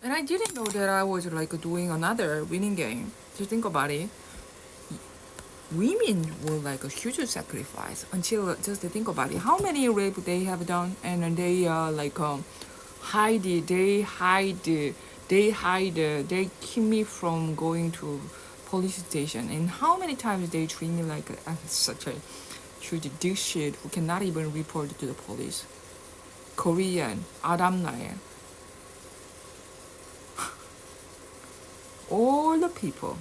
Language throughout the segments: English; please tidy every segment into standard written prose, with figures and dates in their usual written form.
And I didn't know that I was like doing another winning game. To think about it, women were like a huge sacrifice until just to think about it. How many rape they have done, and they hide it. They keep me from going to police station. And how many times they treat me like such a huge dick shit who cannot even report to the police. Korean, Adam Nair, all the people.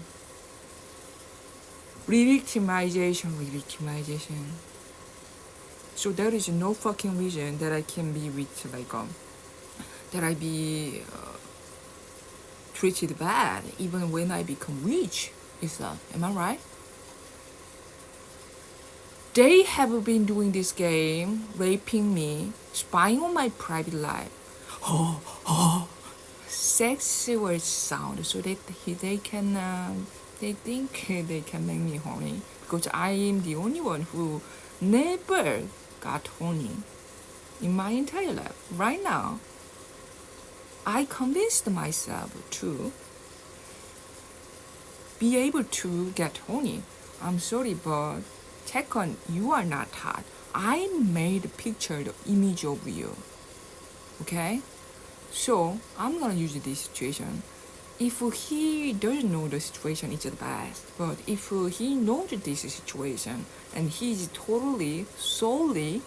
Re-victimization. So there is no fucking reason that I can be with that I be treated bad even when I become rich. Is that am I right? They have been doing this game, raping me, spying on my private life. Sexual sound, so that they think they can make me horny because I am the only one who never got horny in my entire life. Right now, I convinced myself to be able to get horny. I'm sorry, but Tekon, you are not hot. I made a picture, the image of you. Okay? So I'm gonna use this situation. If he doesn't know the situation, it's the best. But if he knows this situation and he's totally, solely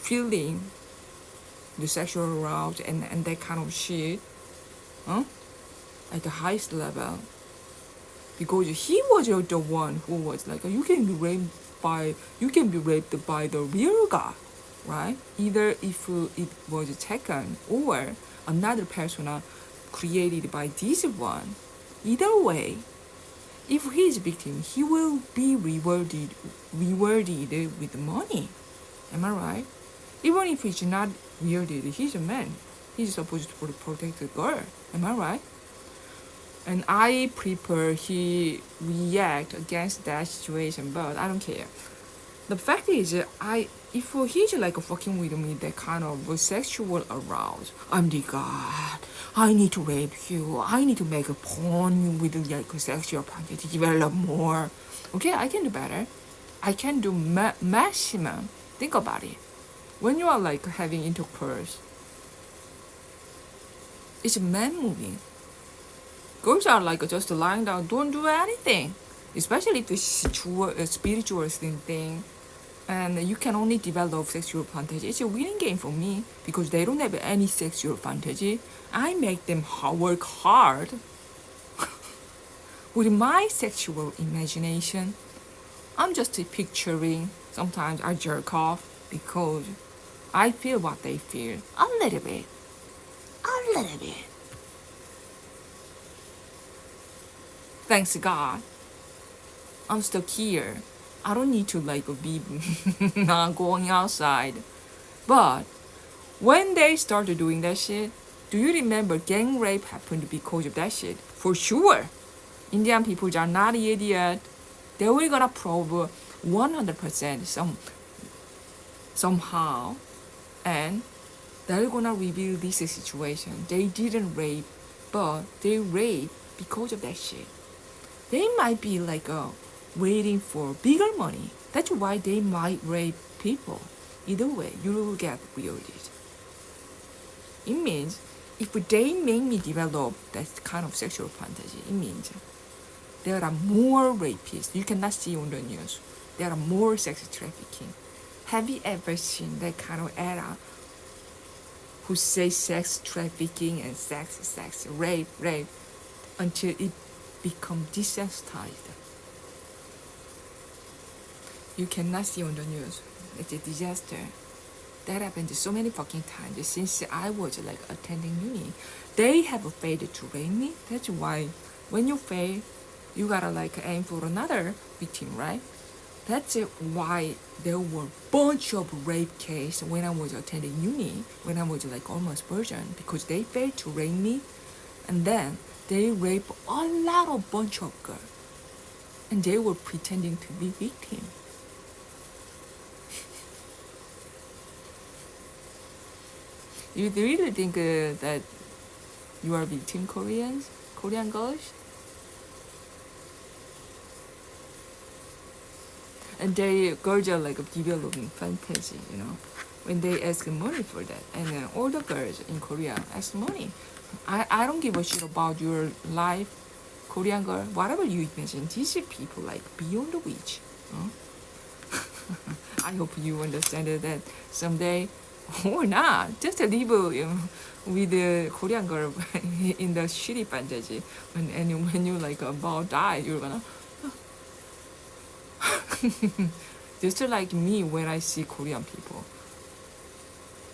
feeling the sexual aroused and that kind of shit, huh? At the highest level, because he was the one who was like, you can be raped by the real guy, right? Either if it was taken or another persona created by this one. Either way, if he is a victim, he will be rewarded with money. Am I right? Even if he's not rewarded, he's a man. He's supposed to protect the girl. Am I right? And I prefer he react against that situation, but I don't care. The fact is, if he's like fucking with me, that kind of sexual aroused, I'm the god. I need to rape you. I need to make a porn with like sexual fantasy, develop more. Okay, I can do better. I can do maximum. Think about it. When you are like having intercourse, it's a man moving. Girls are like just lying down, don't do anything. Especially if it's a spiritual thing. And you can only develop sexual fantasy. It's a winning game for me because they don't have any sexual fantasy. I make them work hard with my sexual imagination. I'm just picturing. Sometimes I jerk off because I feel what they feel. A little bit. A little bit. Thanks God. I'm stuck here. I don't need to like be not going outside. But when they started doing that shit, do you remember gang rape happened because of that shit? For sure. Indian people are not idiot. They were gonna prove 100% somehow, and they're gonna reveal this situation. They didn't rape, but they raped because of that shit. They might be like waiting for bigger money. That's why they might rape people. Either way, you will get rewarded. It means if they make me develop that kind of sexual fantasy, it means there are more rapists. You cannot see on the news. There are more sex trafficking. Have you ever seen that kind of era who say sex trafficking and sex, rape, until it become desensitized? You cannot see on the news. It's a disaster. That happened so many fucking times since I was like attending uni. They have failed to rape me. That's why when you fail, you gotta like aim for another victim, right? That's why there were a bunch of rape cases when I was attending uni, when I was like almost virgin, because they failed to rape me, and then they rape a lot of bunch of girls, and they were pretending to be victims. You really think that You are victim Koreans, Korean girls. And they girls are like developing fantasy, when they ask money for that. And all the girls in Korea ask money. I don't give a shit about your life, Korean girl, whatever you imagine. These people like beyond the reach. I hope you understand that someday, or not, just live with the Korean girl in the shitty fantasy. When you like about die, you're gonna just like me when I see Korean people.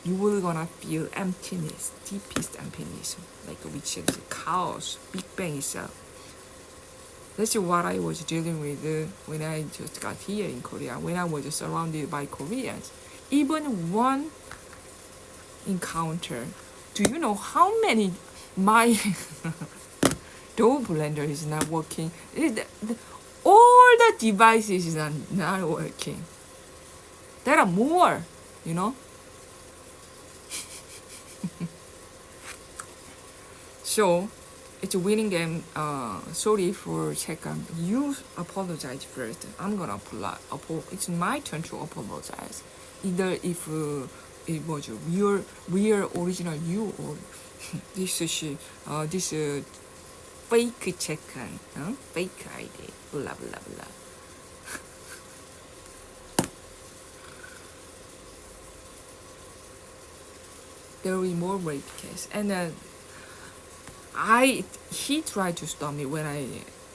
You will gonna feel emptiness, deepest emptiness, like which is chaos, Big Bang itself. That's what I was dealing with when I just got here in Korea, when I was surrounded by Koreans. Even one encounter, do you know how many my dough blender is not working? All the devices are not working. There are more, you know. So it's a winning game. Sorry for second. You apologize first. I'm gonna it's my turn to apologize. Either if it was your real original you or this fake second, fake ID, blah blah blah. There will be more rape case, and he tried to stop me when I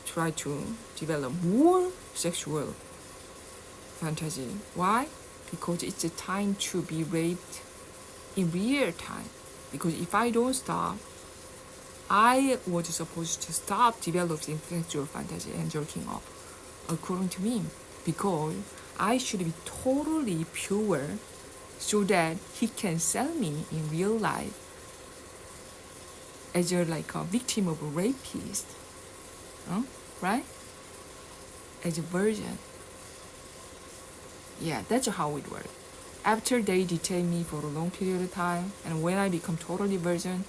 tried to develop more sexual fantasy. Why? Because it's a time to be raped in real time. Because if I don't stop, I was supposed to stop developing sexual fantasy and jerking off, according to me. Because I should be totally pure so that he can sell me in real life as a victim of a rapist, right? As a virgin. Yeah, that's how it works. After they detain me for a long period of time, and when I become totally virgin,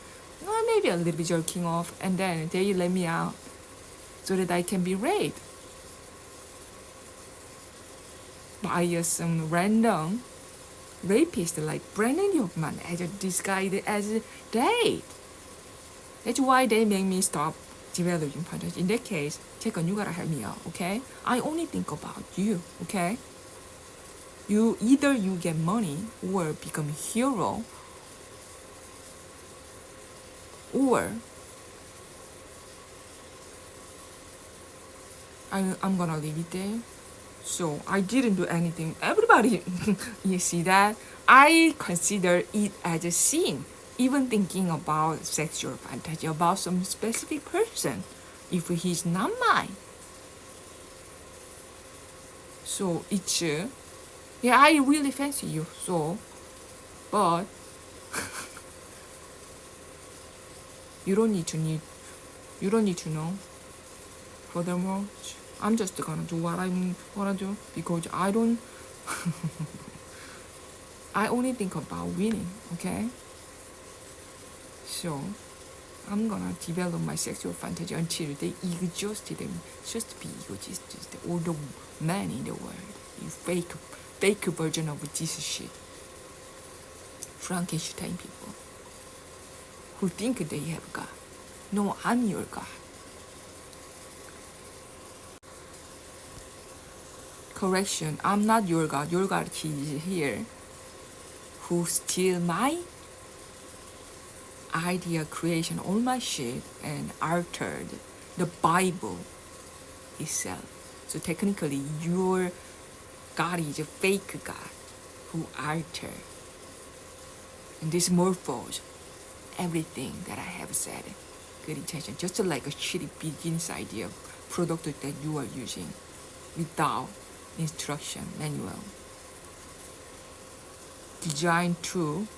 maybe a little bit jerking off, and then they let me out so that I can be raped by some random rapist like Brandon Yukman as a disguised as a date. That's why they make me stop developing fantasy. In that case, Taekwon, you gotta help me out, okay? I only think about you, okay? You either you get money or become a hero, or I'm gonna leave it there. So I didn't do anything. Everybody, you see that? I consider it as a sin. Even thinking about sexual fantasy about some specific person, if he's not mine. So it's, yeah, I really fancy you, so, but you don't need to know. Furthermore, I'm just gonna do what I wanna do because I don't, I only think about winning, okay? So, I'm gonna develop my sexual fantasy until they exhausted them. Just be egotistic, all the men in the world. You fake version of this shit. Frankenstein people who think they have God. No, I'm your God. Correction, I'm not your God. Your God is here who steal my idea creation, all my shit, and altered the Bible itself. So technically, your God is a fake God who altered and dismorphosed everything that I have said. Good intention, just like a shitty business idea product that you are using without instruction manual. Designed to